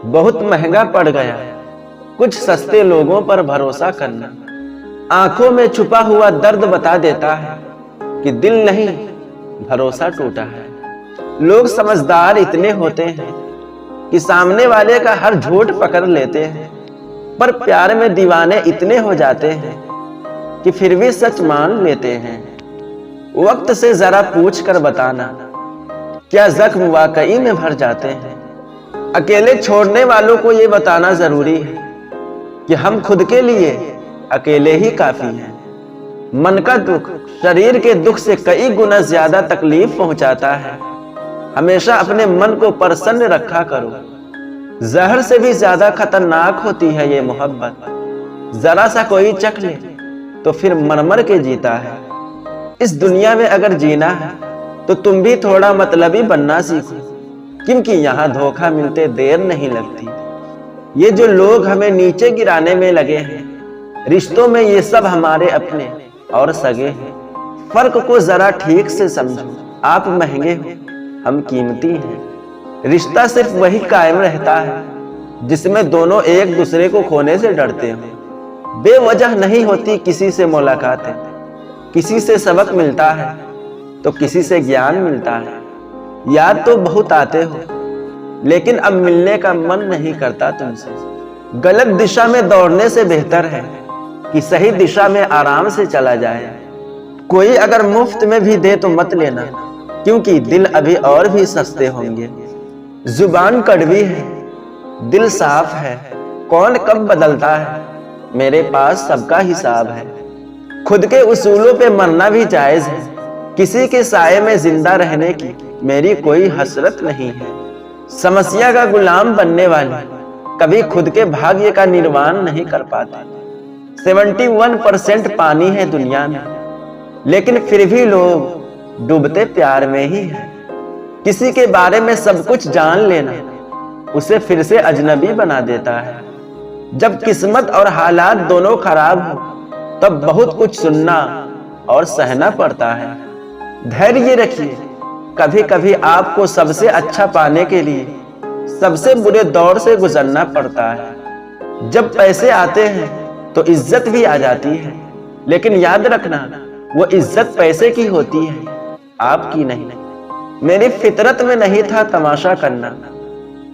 बहुत महंगा पड़ गया कुछ सस्ते लोगों पर भरोसा करना। आंखों में छुपा हुआ दर्द बता देता है कि दिल नहीं, भरोसा टूटा है। लोग समझदार इतने होते हैं कि सामने वाले का हर झूठ पकड़ लेते हैं, पर प्यार में दीवाने इतने हो जाते हैं कि फिर भी सच मान लेते हैं। वक्त से जरा पूछ कर बताना, क्या जख्म वाकई में भर जाते हैं? अकेले छोड़ने वालों को ये बताना जरूरी है कि हम खुद के लिए अकेले ही काफी हैं। मन का दुख शरीर के दुख से कई गुना ज्यादा तकलीफ पहुंचाता है। हमेशा अपने मन को प्रसन्न रखा करो। जहर से भी ज्यादा खतरनाक होती है ये मोहब्बत। जरा सा कोई चख ले तो फिर मर मर के जीता है। इस दुनिया में अगर जीना है तो तुम भी थोड़ा मतलबी बनना सीखो, क्योंकि यहाँ धोखा मिलते देर नहीं लगती। ये जो लोग हमें नीचे गिराने में लगे हैं, रिश्तों में ये सब हमारे अपने और सगे हैं। फर्क को जरा ठीक से समझो। आप महंगे हो, हम कीमती हैं। रिश्ता सिर्फ वही कायम रहता है जिसमें दोनों एक दूसरे को खोने से डरते हो। बेवजह नहीं होती किसी से मुलाकातें। किसी से सबक मिलता है तो किसी से ज्ञान मिलता है। याद तो बहुत आते हो, लेकिन अब मिलने का मन नहीं करता तुमसे। गलत दिशा में दौड़ने से बेहतर है कि सही दिशा में आराम से चला जाए। कोई अगर मुफ्त में भी दे तो मत लेना, क्योंकि दिल अभी और भी सस्ते होंगे। जुबान कड़वी है, दिल साफ है, कौन कब बदलता है, मेरे पास सबका हिसाब है। खुद के उसूलों पे मरना भी जायज है। किसी के साये में जिंदा रहने की मेरी कोई हसरत नहीं है। समस्या का गुलाम बनने वाले कभी खुद के भाग्य का निर्वाण नहीं कर पाते। 71% पानी है दुनिया में, लेकिन फिर भी लोग डूबते प्यार में ही है। किसी के बारे में सब कुछ जान लेना उसे फिर से अजनबी बना देता है। जब किस्मत और हालात दोनों खराब हो तब बहुत कुछ सुनना और सहना पड़ता है। धैर्य रखिए, कभी कभी आपको सबसे अच्छा पाने के लिए सबसे बुरे दौर से गुजरना पड़ता है। जब पैसे आते हैं तो इज्जत भी आ जाती है, लेकिन याद रखना वो इज्जत पैसे की होती है, आपकी नहीं। मेरी फितरत में नहीं था तमाशा करना।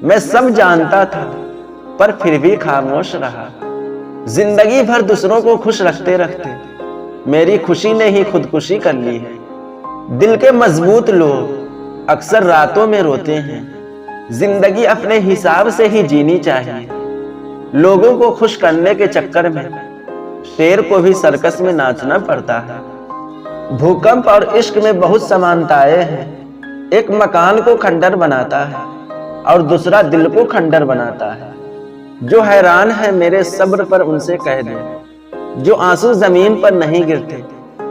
मैं सब जानता था पर फिर भी खामोश रहा। जिंदगी भर दूसरों को खुश रखते रखते मेरी खुशी ने ही खुदकुशी कर ली है। दिल के मजबूत लोग अक्सर रातों में रोते हैं। जिंदगी अपने हिसाब से ही जीनी चाहिए। लोगों को खुश करने के चक्कर में शेर को भी सर्कस में नाचना पड़ता है। भूकंप और इश्क में बहुत समानताएं हैं। एक मकान को खंडर बनाता है और दूसरा दिल को खंडर बनाता है। जो हैरान है मेरे सब्र पर उनसे कह दे, जो आंसू जमीन पर नहीं गिरते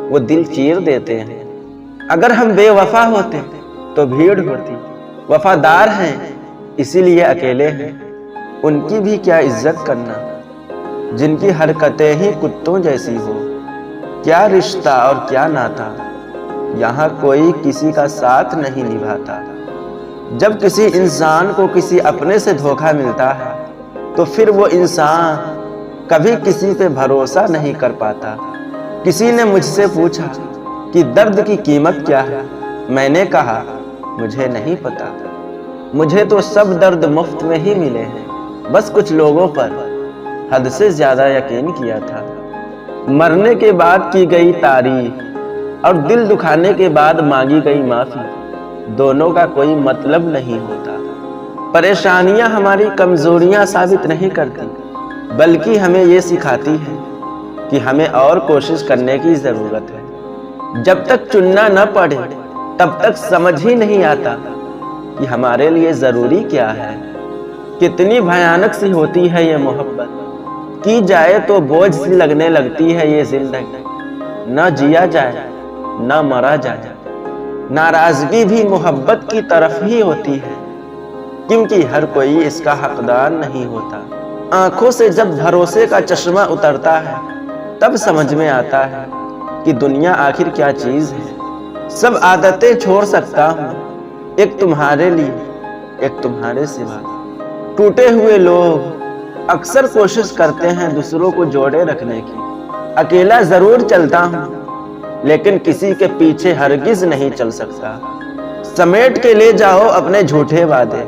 वो दिल चीर देते हैं। अगर हम बेवफा होते तो भीड़ होती। वफादार हैं इसीलिए अकेले हैं। उनकी भी क्या इज्जत करना जिनकी हरकतें ही कुत्तों जैसी हो। क्या रिश्ता और क्या नाता, यहाँ कोई किसी का साथ नहीं निभाता। जब किसी इंसान को किसी अपने से धोखा मिलता है तो फिर वो इंसान कभी किसी पे भरोसा नहीं कर पाता। किसी ने मुझसे पूछा कि दर्द की कीमत क्या है। मैंने कहा मुझे नहीं पता। मुझे तो सब दर्द मुफ्त में ही मिले हैं। बस कुछ लोगों पर हद से ज्यादा यकीन किया था। मरने के बाद की गई तारीफ और दिल दुखाने के बाद मांगी गई माफी, दोनों का कोई मतलब नहीं होता। परेशानियां हमारी कमजोरियां साबित नहीं करती, बल्कि हमें ये सिखाती है कि हमें और कोशिश करने की जरूरत है। जब तक चुनना न पड़े तब तक समझ ही नहीं आता कि हमारे लिए जरूरी क्या है। कितनी भयानक सी होती है ये मोहब्बत, की जाए तो बोझ सी लगने लगती है ये जिंदगी। न जिया जाए न मरा जाए। नाराजगी भी मोहब्बत की तरफ ही होती है, क्योंकि हर कोई इसका हकदार नहीं होता। आंखों से जब भरोसे का चश्मा उतरता है तब समझ में आता है कि दुनिया आखिर क्या चीज है। सब आदतें छोड़ सकता हूँ, एक तुम्हारे लिए, एक तुम्हारे सिवा। टूटे हुए लोग अक्सर कोशिश करते हैं दूसरों को जोड़े रखने की। अकेला जरूर चलता हूँ लेकिन किसी के पीछे हरगिज नहीं चल सकता। समेट के ले जाओ अपने झूठे वादे,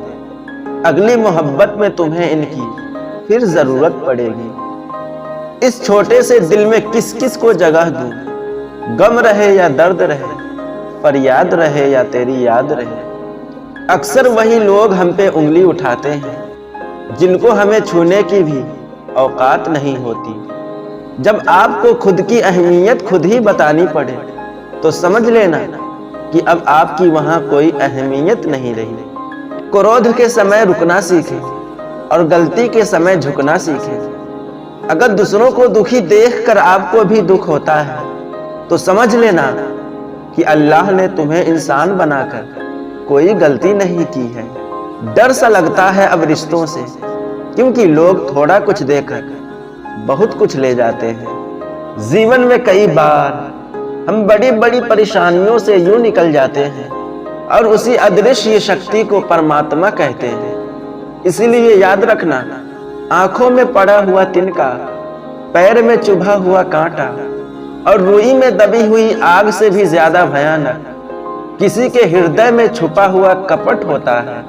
अगली मोहब्बत में तुम्हें इनकी फिर जरूरत पड़ेगी। इस छोटे से दिल में किस किस को जगह दूं, गम रहे या दर्द रहे, फरियाद रहे या तेरी याद रहे। अक्सर वही लोग हम पे उंगली उठाते हैं जिनको हमें छूने की भी औकात नहीं होती। जब आपको खुद की अहमियत खुद ही बतानी पड़े तो समझ लेना कि अब आपकी वहां कोई अहमियत नहीं रही। क्रोध के समय रुकना सीखे और गलती के समय झुकना सीखे। अगर दूसरों को दुखी देखकर आपको भी दुख होता है तो समझ लेना कि अल्लाह ने तुम्हें इंसान बनाकर कोई गलती नहीं की है। डर सा लगता है अब रिश्तों से, क्योंकि लोग थोड़ा कुछ देकर बहुत कुछ ले जाते हैं। जीवन में कई बार हम बड़ी बड़ी परेशानियों से यूं निकल जाते हैं और उसी अदृश्य शक्ति को परमात्मा कहते हैं। इसीलिए याद रखना, आंखों में पड़ा हुआ तिनका, पैर में चुभा हुआ कांटा और रुई में दबी हुई आग से भी ज्यादा भयानक किसी के हृदय में छुपा हुआ कपट होता है।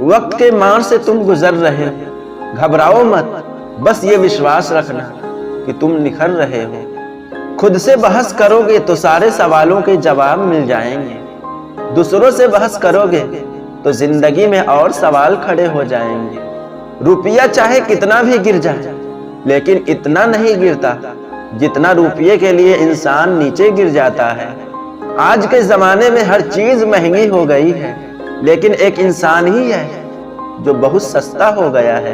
वक्त के मार से तुम गुजर रहे हो, घबराओ मत, बस ये विश्वास रखना कि तुम निखर रहे हो। खुद से बहस करोगे तो सारे सवालों के जवाब मिल जाएंगे। दूसरों से बहस करोगे तो जिंदगी में और सवाल खड़े हो जाएंगे। रुपया चाहे कितना भी गिर जाए लेकिन इतना नहीं गिरता जितना रुपये के लिए इंसान नीचे गिर जाता है। आज के जमाने में हर चीज महंगी हो गई है लेकिन एक इंसान ही है जो बहुत सस्ता हो गया है।